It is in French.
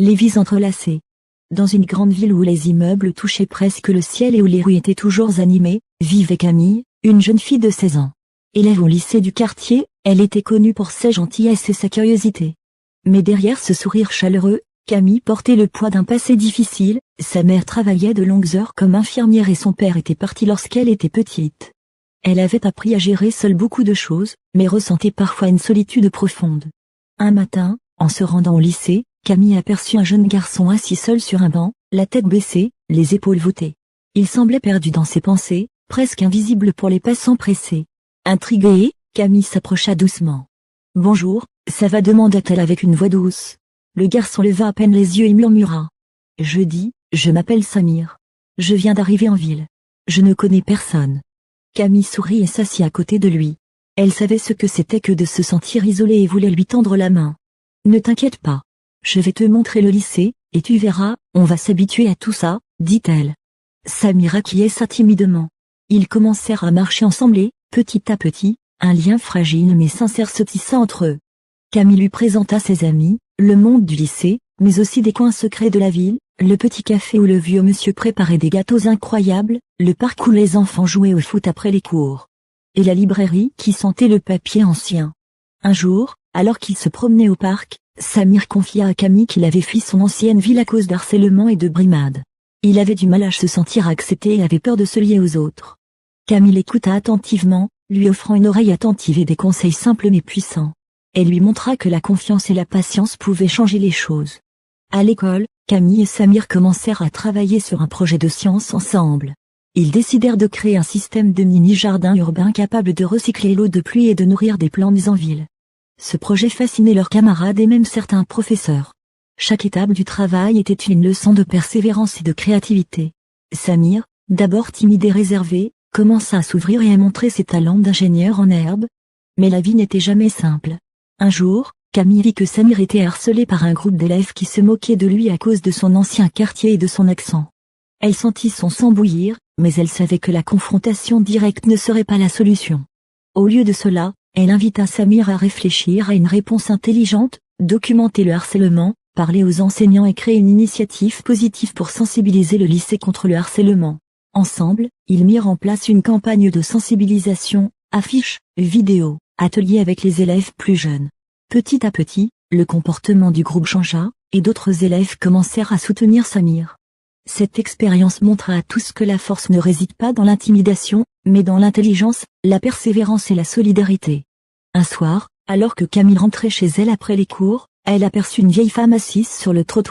les vies entrelacées. Dans une grande ville où les immeubles touchaient presque le ciel et où les rues étaient toujours animées, vivait Camille, une jeune fille de 16 ans. Élève au lycée du quartier, elle était connue pour sa gentillesse et sa curiosité. Mais derrière ce sourire chaleureux, Camille portait le poids d'un passé difficile. Sa mère travaillait de longues heures comme infirmière et son père était parti lorsqu'elle était petite. Elle avait appris à gérer seule beaucoup de choses, mais ressentait parfois une solitude profonde. Un matin, en se rendant au lycée, Camille aperçut un jeune garçon assis seul sur un banc, la tête baissée, les épaules voûtées. Il semblait perdu dans ses pensées, presque invisible pour les passants pressés. Intriguée, Camille s'approcha doucement. « Bonjour, ça va ?» demanda-t-elle avec une voix douce. Le garçon leva à peine les yeux et murmura. « Je m'appelle Samir. Je viens d'arriver en ville. Je ne connais personne. » Camille sourit et s'assit à côté de lui. Elle savait ce que c'était que de se sentir isolée et voulait lui tendre la main. « Ne t'inquiète pas. Je vais te montrer le lycée, et tu verras, on va s'habituer à tout ça, » dit-elle. Samir acquiesça timidement. Ils commencèrent à marcher ensemble et, petit à petit, un lien fragile mais sincère se tissa entre eux. Camille lui présenta ses amis, le monde du lycée, mais aussi des coins secrets de la ville, le petit café où le vieux monsieur préparait des gâteaux incroyables, le parc où les enfants jouaient au foot après les cours. Et la librairie qui sentait le papier ancien. Un jour, alors qu'il se promenait au parc, Samir confia à Camille qu'il avait fui son ancienne ville à cause d'harcèlement et de brimades. Il avait du mal à se sentir accepté et avait peur de se lier aux autres. Camille l'écouta attentivement, lui offrant une oreille attentive et des conseils simples mais puissants. Elle lui montra que la confiance et la patience pouvaient changer les choses. À l'école, Camille et Samir commencèrent à travailler sur un projet de science ensemble. Ils décidèrent de créer un système de mini-jardin urbain capable de recycler l'eau de pluie et de nourrir des plantes en ville. Ce projet fascinait leurs camarades et même certains professeurs. Chaque étape du travail était une leçon de persévérance et de créativité. Samir, d'abord timide et réservé, commença à s'ouvrir et à montrer ses talents d'ingénieur en herbe. Mais la vie n'était jamais simple. Un jour, Camille vit que Samir était harcelé par un groupe d'élèves qui se moquaient de lui à cause de son ancien quartier et de son accent. Elle sentit son sang bouillir, mais elle savait que la confrontation directe ne serait pas la solution. Au lieu de cela, elle invita Samir à réfléchir à une réponse intelligente, documenter le harcèlement, parler aux enseignants et créer une initiative positive pour sensibiliser le lycée contre le harcèlement. Ensemble, ils mirent en place une campagne de sensibilisation, affiches, vidéos, ateliers avec les élèves plus jeunes. Petit à petit, le comportement du groupe changea, et d'autres élèves commencèrent à soutenir Samir. Cette expérience montra à tous que la force ne réside pas dans l'intimidation, mais dans l'intelligence, la persévérance et la solidarité. Un soir, alors que Camille rentrait chez elle après les cours, elle aperçut une vieille femme assise sur le trottoir.